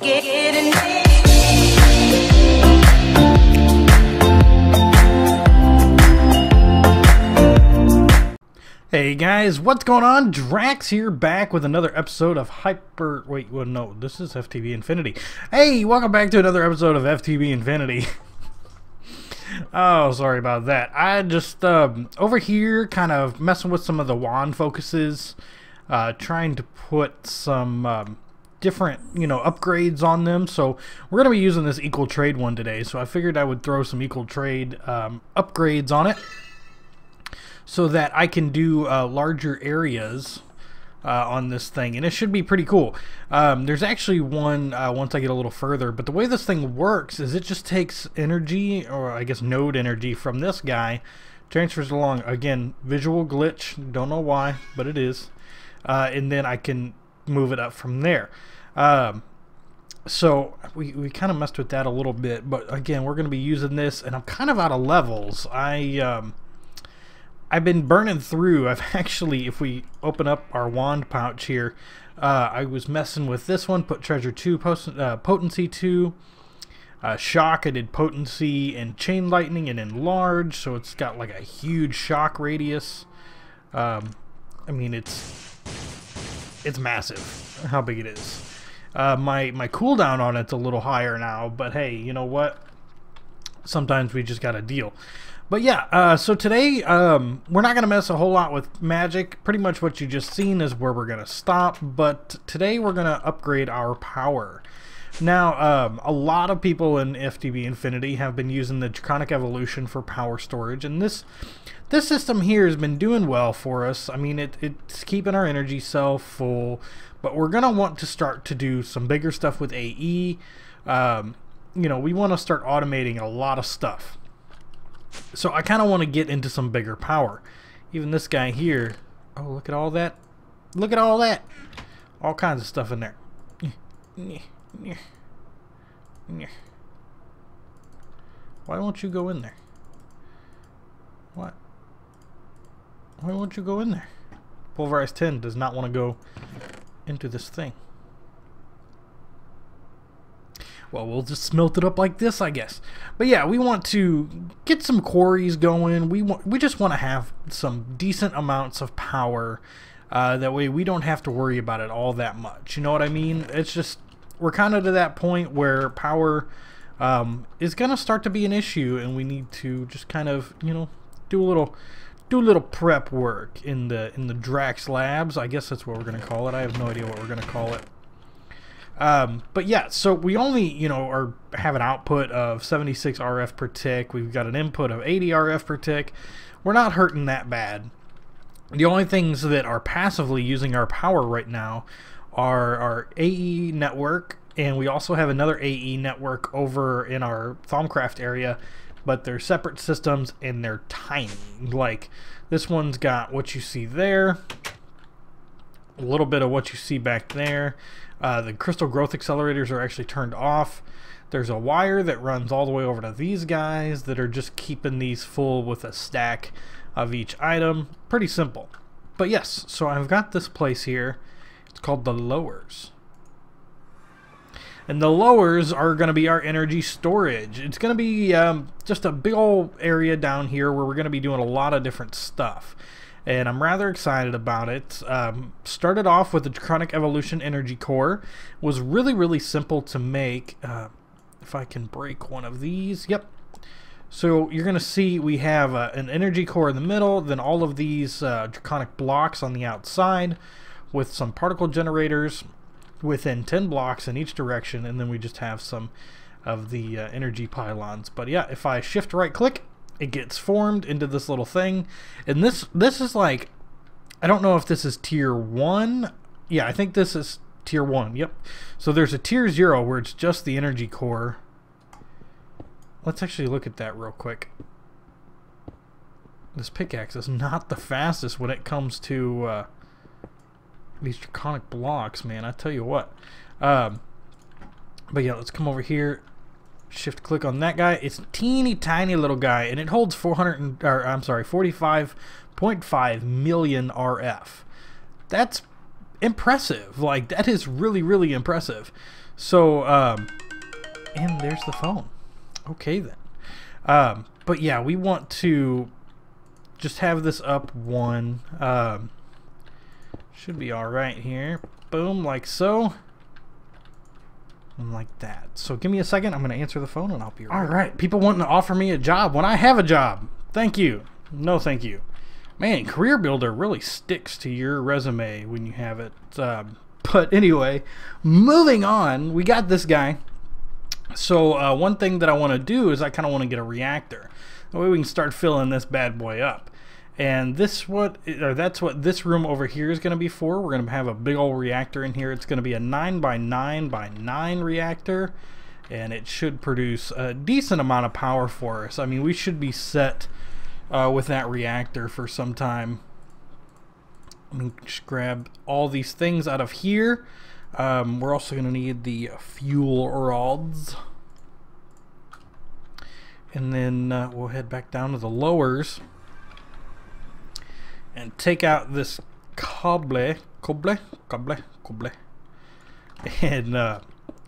Getting Hey guys, what's going on? Draax here, back with another episode of no, this is FTB Infinity. Hey, welcome back to another episode of FTB Infinity. Oh, sorry about that. I just, over here, kind of messing with some of the wand focuses, trying to put some, different, upgrades on them. So we're going to be using this equal trade one today, so I figured I would throw some equal trade, upgrades on it, so that I can do larger areas on this thing, and it should be pretty cool. There's actually one once I get a little further, but the way this thing works is it just takes energy, or I guess node energy, from this guy, transfers along. Again, visual glitch, don't know why, but it is, and then I can move it up from there. So we kind of messed with that a little bit, but again, we're going to be using this, and I'm kind of out of levels. I've been burning through. I've actually, if we open up our wand pouch here, I was messing with this one, put treasure 2, potency 2, shock. I did potency and chain lightning and enlarge, so it's got like a huge shock radius. I mean, it's massive how big it is. My cooldown on it's a little higher now, but hey, you know what? Sometimes we just gotta deal. But yeah, so today we're not going to mess a whole lot with magic. Pretty much what you just seen is where we're going to stop. But today we're going to upgrade our power. Now, a lot of people in FTB Infinity have been using the Draconic Evolution for power storage. And this system here has been doing well for us. I mean, it's keeping our energy cell full. But we're going to want to start to do some bigger stuff with AE. We want to start automating a lot of stuff. So I kind of want to get into some bigger power. Even this guy here. Oh, look at all that. Look at all that. All kinds of stuff in there. Why won't you go in there? What? Why won't you go in there? Pulverized tin does not want to go into this thing. Well, we'll just smelt it up like this, I guess. But yeah, we want to get some quarries going. We just want to have some decent amounts of power. That way we don't have to worry about it all that much. You know what I mean? It's just, we're kind of to that point where power is going to start to be an issue, and we need to just kind of, do a little prep work in the Draax labs. I guess that's what we're going to call it. I have no idea what we're going to call it. But yeah, so we only, have an output of 76 RF per tick. We've got an input of 80 RF per tick. We're not hurting that bad. The only things that are passively using our power right now are our AE network, and we also have another AE network over in our Thaumcraft area, but they're separate systems and they're tiny. Like, this one's got what you see there, a little bit of what you see back there. The crystal growth accelerators are actually turned off. There's a wire that runs all the way over to these guys that are just keeping these full with a stack of each item. Pretty simple. But yes, so I've got this place here. It's called the lowers. And the lowers are going to be our energy storage. It's going to be just a big old area down here where we're going to be doing a lot of different stuff. And I'm rather excited about it. Started off with the Draconic Evolution Energy Core. Was really simple to make. If I can break one of these. Yep. So you're going to see we have an energy core in the middle, then all of these draconic blocks on the outside with some particle generators within 10 blocks in each direction, and then we just have some of the energy pylons. But yeah, if I shift right click, it gets formed into this little thing, and this is like, I don't know if this is tier 1. Yeah, I think this is tier 1. Yep. So there's a tier 0 where it's just the energy core. Let's actually look at that real quick. This pickaxe is not the fastest when it comes to these draconic blocks, man. I tell you what. But yeah, let's come over here. Shift click on that guy. It's a teeny tiny little guy, and it holds 45.5 million RF. That's impressive. Like, that is really impressive. So, and there's the phone. Okay then. But yeah, we want to just have this up one. Should be alright here. Boom, like so. And like that. So give me a second. I'm going to answer the phone and I'll be right back. Alright, people wanting to offer me a job when I have a job. Thank you. No thank you. Man, Career Builder really sticks to your resume when you have it. But anyway, moving on. We got this guy. So one thing that I want to do is I kind of want to get a reactor. That way we can start filling this bad boy up. And that's what this room over here is going to be for. We're going to have a big old reactor in here. It's going to be a 9x9x9 reactor. And it should produce a decent amount of power for us. I mean, we should be set with that reactor for some time. Let me just grab all these things out of here. We're also going to need the fuel rods. And then we'll head back down to the lowers and take out this cable, and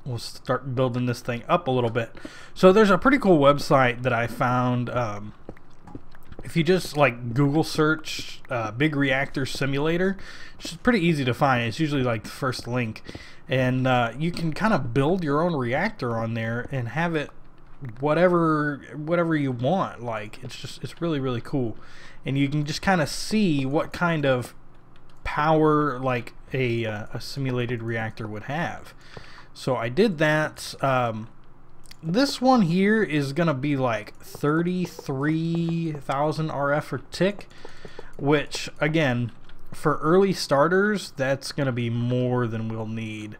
we'll start building this thing up a little bit. So there's a pretty cool website that I found. If you just like Google search Big Reactor Simulator, it's pretty easy to find. It's usually like the first link, and you can kind of build your own reactor on there and have it whatever you want. Like it's really cool, and you can just kind of see what kind of power like a simulated reactor would have. So I did that. This one here is gonna be like 33,000 RF per tick, which again, for early starters, that's gonna be more than we'll need.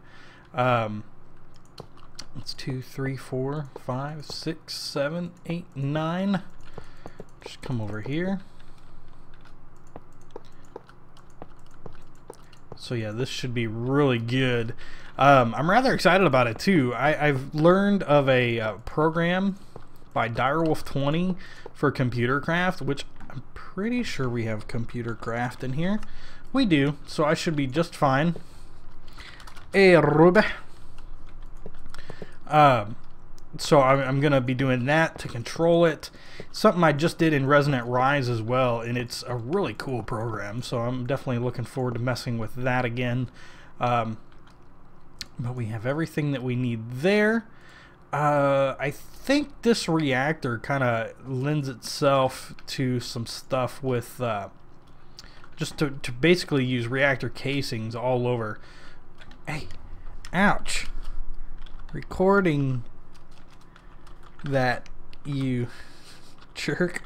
It's 2, 3, 4, 5, 6, 7, 8, 9. Just come over here. So yeah, this should be really good. I'm rather excited about it too. I've learned of a program by Direwolf20 for ComputerCraft, which I'm pretty sure we have ComputerCraft in here. We do, so I should be just fine. So I'm gonna be doing that to control it. Something I just did in Resonant Rise as well, and it's a really cool program, so I'm definitely looking forward to messing with that again. But we have everything that we need there. I think this reactor kind of lends itself to some stuff with just to basically use reactor casings all over. Hey, ouch. Recording that, you jerk.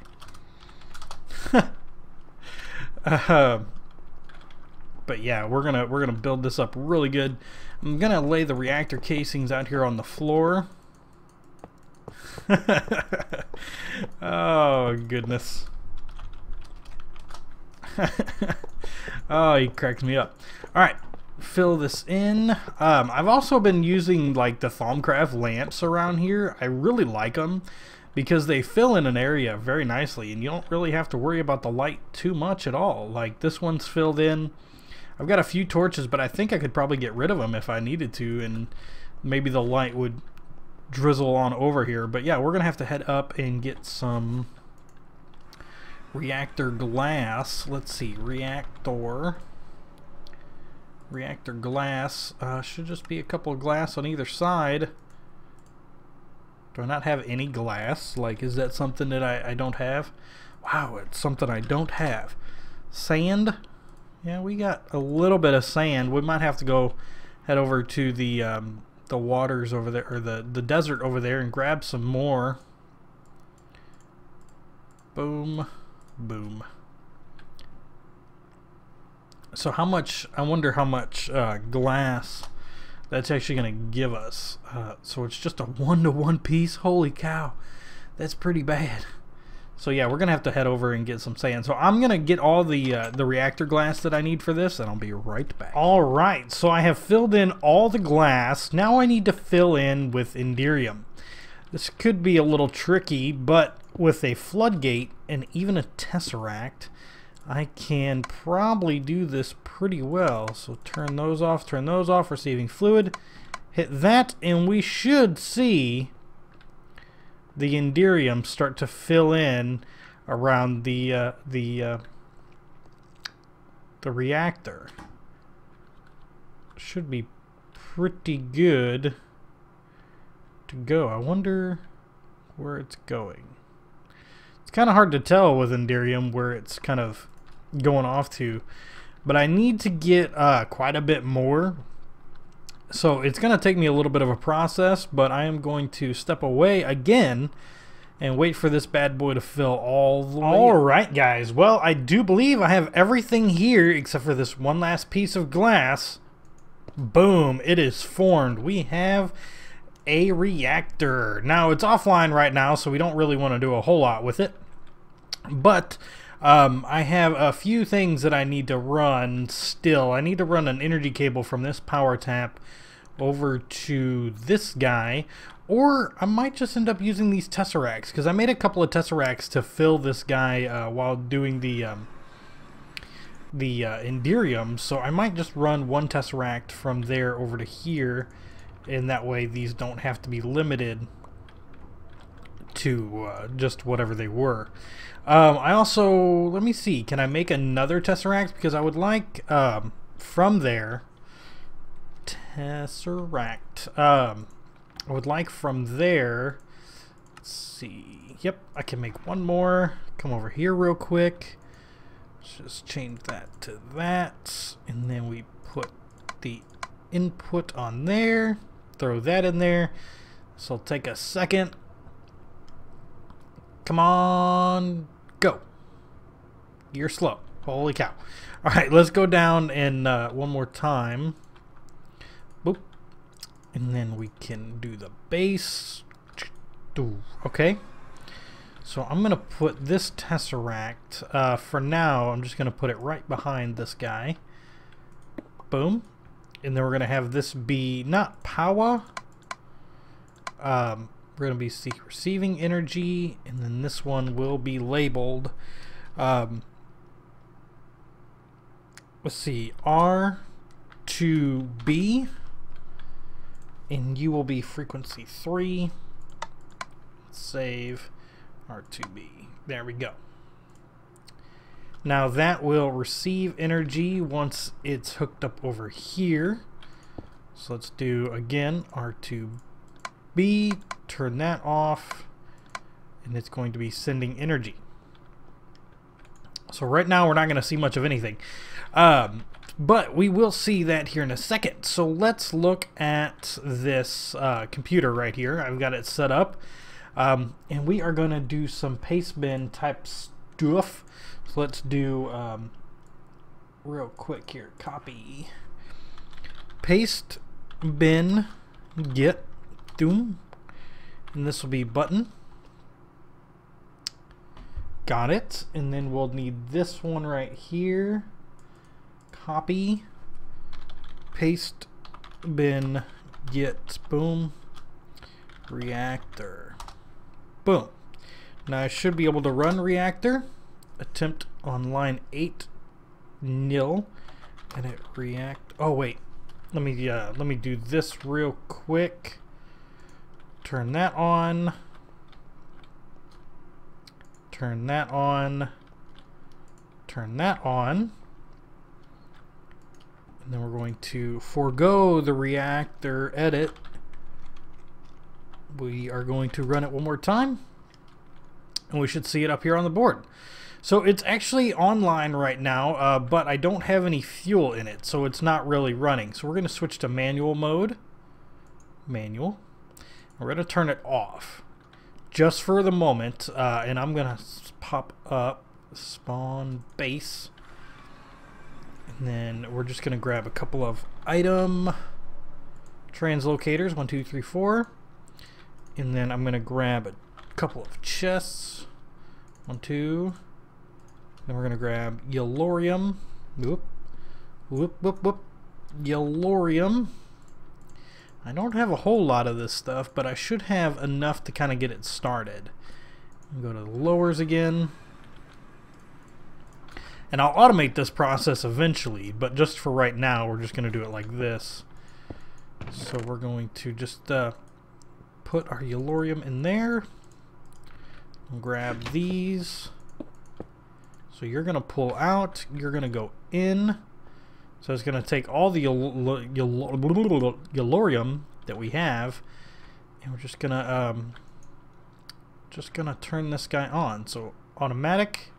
But yeah, we're gonna build this up really good. I'm gonna lay the reactor casings out here on the floor. Oh goodness. Oh, he cracks me up. All right, fill this in. I've also been using like the Thaumcraft lamps around here. I really like them because they fill in an area very nicely, and you don't really have to worry about the light too much at all. Like this one's filled in. I've got a few torches, but I think I could probably get rid of them if I needed to, and maybe the light would drizzle on over here. But yeah, we're gonna have to head up and get some reactor glass. Let's see, reactor glass. Should just be a couple of glass on either side. Do I not have any glass? Like, is that something that I don't have? Wow, it's something I don't have. Sand. Yeah, we got a little bit of sand. We might have to go head over to the waters over there, or the desert over there, and grab some more. Boom, boom. So how much, I wonder how much glass that's actually going to give us. So it's just a 1-to-1 piece. Holy cow, that's pretty bad. So yeah, we're going to have to head over and get some sand. So I'm going to get all the reactor glass that I need for this, and I'll be right back. Alright, so I have filled in all the glass. Now I need to fill in with Enderium. This could be a little tricky, but with a floodgate and even a tesseract, I can probably do this pretty well. So turn those off, receiving fluid. Hit that, and we should see the Enderium start to fill in around the reactor. Should be pretty good to go. I wonder where it's going. It's kind of hard to tell with Enderium where it's kind of going off to, but I need to get quite a bit more. So it's going to take me a little bit of a process, but I am going to step away again and wait for this bad boy to fill all the way. Alright guys, well I do believe I have everything here except for this one last piece of glass. Boom, it is formed. We have a reactor. Now it's offline right now, so we don't really want to do a whole lot with it. But I have a few things that I need to run still. I need to run an energy cable from this power tap over to this guy. Or I might just end up using these tesseracts, because I made a couple of tesseracts to fill this guy while doing the Enderium. So I might just run one tesseract from there over to here, and that way these don't have to be limited to just whatever they were. I also, let me see, can I make another tesseract? Because I would like from there, tesseract. I would like from there, let's see, yep, I can make one more. Come over here real quick. Let's just change that to that, and then we put the input on there, throw that in there. So it'll take a second. Come on, go. You're slow. Holy cow. Alright, let's go down and one more time. Boop. And then we can do the base. Okay. So I'm going to put this tesseract, for now, I'm just going to put it right behind this guy. Boom. And then we're going to have this be not Powa. We're going to be receiving energy, and then this one will be labeled, let's see, R2B, and you will be frequency 3. Save R2B. There we go. Now that will receive energy once it's hooked up over here. So let's do again R2B, turn that off, and it's going to be sending energy. So right now we're not going to see much of anything, but we will see that here in a second. So let's look at this computer right here. I've got it set up, and we are going to do some paste bin type stuff. So let's do real quick here, copy paste bin get doom, and this will be button. Got it. And then we'll need this one right here, copy paste bin get boom reactor. Boom. Now I should be able to run reactor. Attempt on line 8 nil, and it react. Oh wait, let me do this real quick. Turn that on. Turn that on. Turn that on. And then we're going to forego the reactor edit. We are going to run it one more time, and we should see it up here on the board. So it's actually online right now, but I don't have any fuel in it, so it's not really running. So we're going to switch to manual mode. Manual. We're going to turn it off just for the moment, and I'm going to pop up spawn base. And then we're just going to grab a couple of item translocators, 1, 2, 3, 4. And then I'm going to grab a couple of chests, 1, 2. Then we're going to grab Yellorium. Whoop. Whoop, whoop, whoop. Yellorium. I don't have a whole lot of this stuff, but I should have enough to kind of get it started. Go to the lowers again. And I'll automate this process eventually, but just for right now, we're just going to do it like this. So we're going to just put our Yellorium in there. Grab these. So you're going to pull out, you're going to go in. So it's going to take all the Yellorium that we have, and we're just going to turn this guy on. So automatic,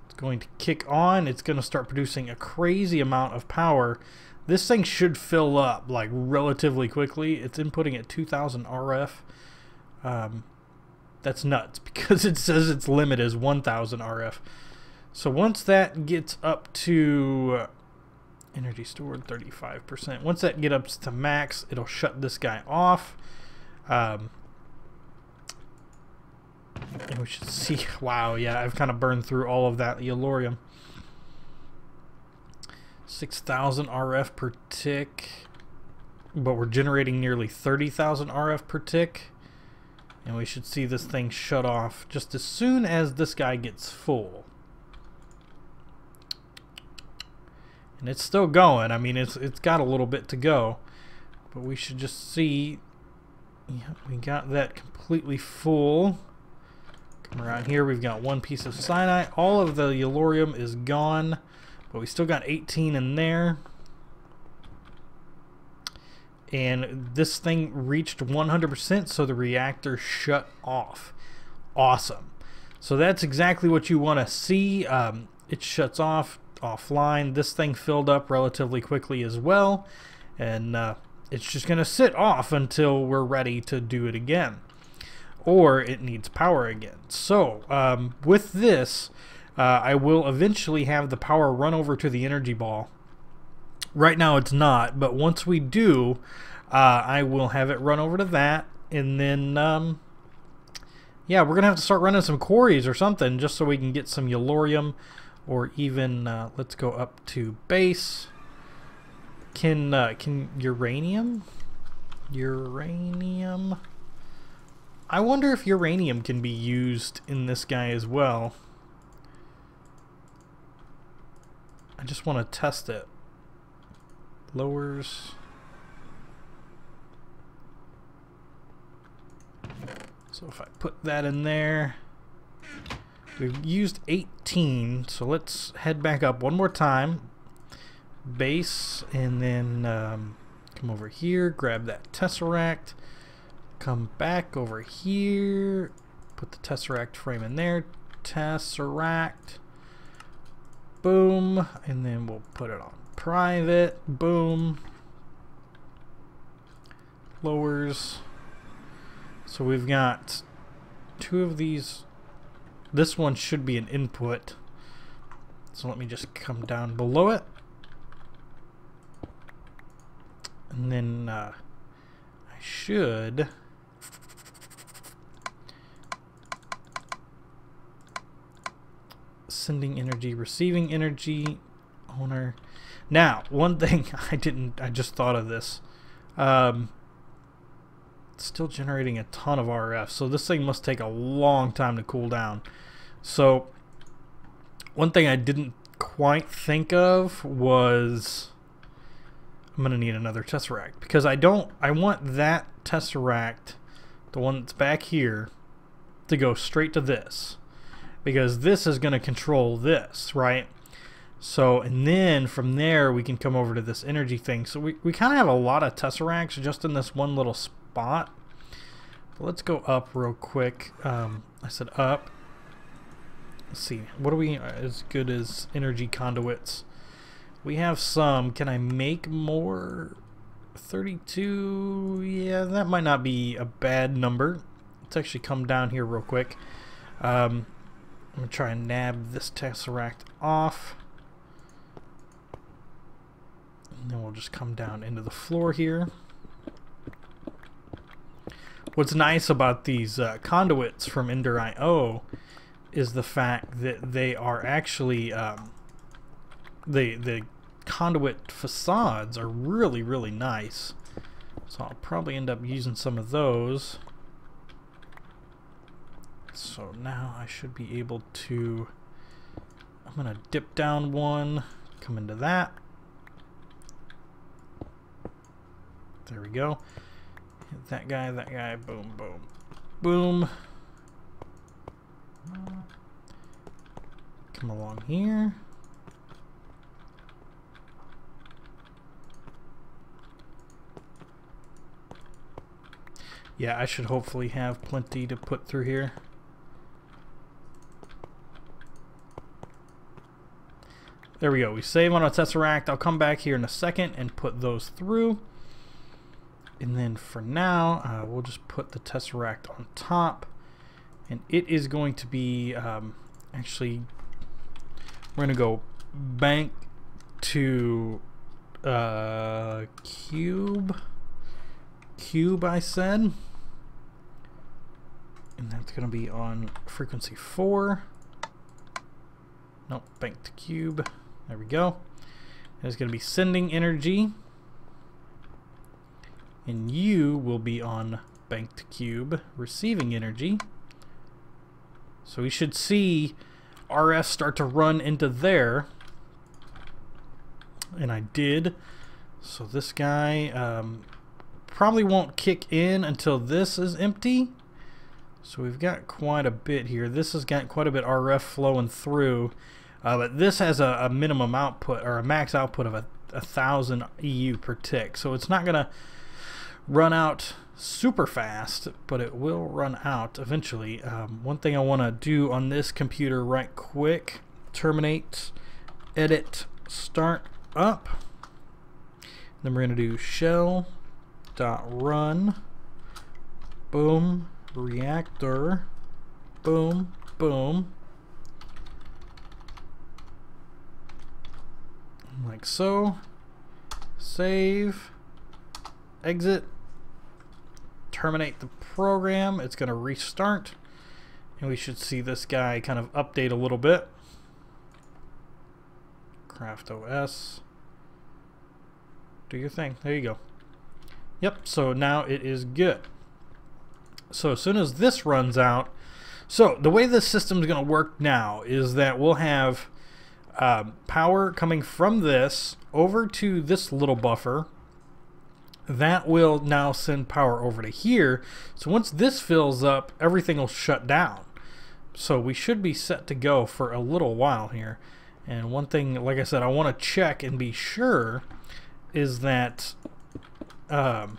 it's going to kick on. It's going to start producing a crazy amount of power. This thing should fill up like relatively quickly. It's inputting at 2000 RF. That's nuts because it says its limit is 1000 RF. So once that gets up to energy stored 35%, once that gets up to max, it'll shut this guy off. And we should see, wow, yeah, I've kind of burned through all of that Yellorium. 6,000 RF per tick, but we're generating nearly 30,000 RF per tick. And we should see this thing shut off just as soon as this guy gets full. And it's still going. I mean, it's got a little bit to go, but we should just see. Yeah, we got that completely full. Come around here, we've got one piece of cyanide. All of the Yellorium is gone, but we still got 18 in there. And this thing reached 100%, so the reactor shut off. Awesome. So that's exactly what you want to see. It shuts off offline. This thing filled up relatively quickly as well, and it's just going to sit off until we're ready to do it again, or it needs power again. So with this, I will eventually have the power run over to the energy ball. Right now it's not, but once we do, I will have it run over to that, and then yeah, we're gonna have to start running some quarries or something just so we can get some Yellorium, or even let's go up to base. Can uranium? I wonder if uranium can be used in this guy as well. I just want to test it. Lowers. So if I put that in there, we've used 18, so let's head back up one more time. Base, and then come over here, grab that Tesseract, come back over here, put the Tesseract frame in there, Tesseract, boom, and then we'll put it on private, boom, lowers. So we've got two of these. This one should be an input, so let me just come down below it, and then I should sending energy, receiving energy, owner. Now, one thing I just thought of this. It's still generating a ton of RF, so this thing must take a long time to cool down. So, one thing I didn't quite think of was I'm gonna need another Tesseract, because I want that Tesseract, the one that's back here, to go straight to this, because this is gonna control this, right? So, and then from there we can come over to this energy thing. So we kind of have a lot of Tesseracts just in this one little spot. But let's go up real quick. I said up. Let's see, what are we as good as energy conduits? We have some. Can I make more? 32. Yeah, that might not be a bad number. Let's actually come down here real quick. I'm gonna try and nab this Tesseract off, and then we'll just come down into the floor here. What's nice about these conduits from Ender.io is the fact that they are actually the conduit facades are really, really nice. So I'll probably end up using some of those. So now I should be able to, I'm gonna dip down one, come into that. There we go. Hit that guy, boom, boom, boom. Come along here. Yeah, I should hopefully have plenty to put through here. There we go. We save on a Tesseract. I'll come back here in a second and put those through. And then for now, we'll just put the Tesseract on top. And it is going to be, actually, we're going to go bank to cube. Cube, I said. And that's going to be on frequency 4. Nope, bank to cube. There we go. And it's going to be sending energy. And you will be on bank to cube, receiving energy. So we should see RS start to run into there. And I did. So this guy probably won't kick in until this is empty. So we've got quite a bit here. This has got quite a bit RF flowing through. But this has a minimum output, or a max output of 1,000 EU per tick. So it's not going to run out super fast, but it will run out eventually. One thing I want to do on this computer right quick, terminate, edit, start up. Then we're going to do shell.run, boom, reactor, boom, boom, like so. Save, exit, terminate the program. It's going to restart, and we should see this guy kind of update a little bit. Craft OS, do your thing. There you go. Yep, so now it is good. So as soon as this runs out, so the way this system is going to work now is that we'll have power coming from this over to this little buffer. That will now send power over to here. So once this fills up, everything will shut down. So we should be set to go for a little while here. And one thing, like I said, I want to check and be sure is that the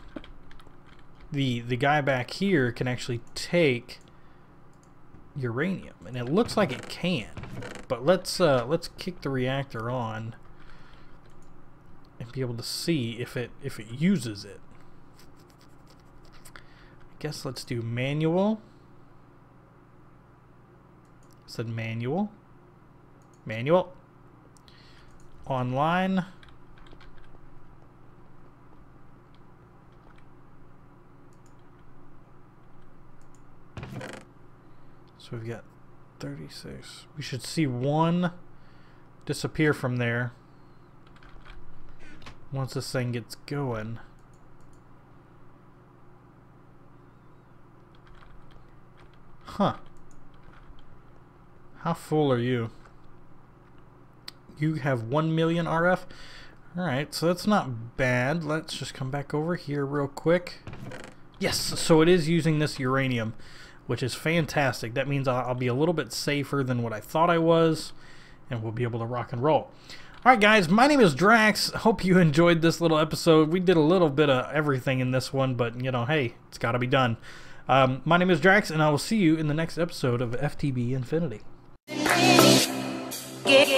guy back here can actually take uranium, and it looks like it can. But let's kick the reactor on and be able to see if it uses it. I guess let's do manual. I said manual. Manual. Online. So we've got 36. We should see one disappear from there once this thing gets going. Huh. How full are you? You have 1 million RF? Alright, so that's not bad. Let's just come back over here real quick. Yes, so it is using this uranium, which is fantastic. That means I'll be a little bit safer than what I thought I was, and we'll be able to rock and roll. Alright guys, my name is Draax. Hope you enjoyed this little episode. We did a little bit of everything in this one, but you know, hey, it's got to be done. My name is Draax, and I will see you in the next episode of FTB Infinity. Get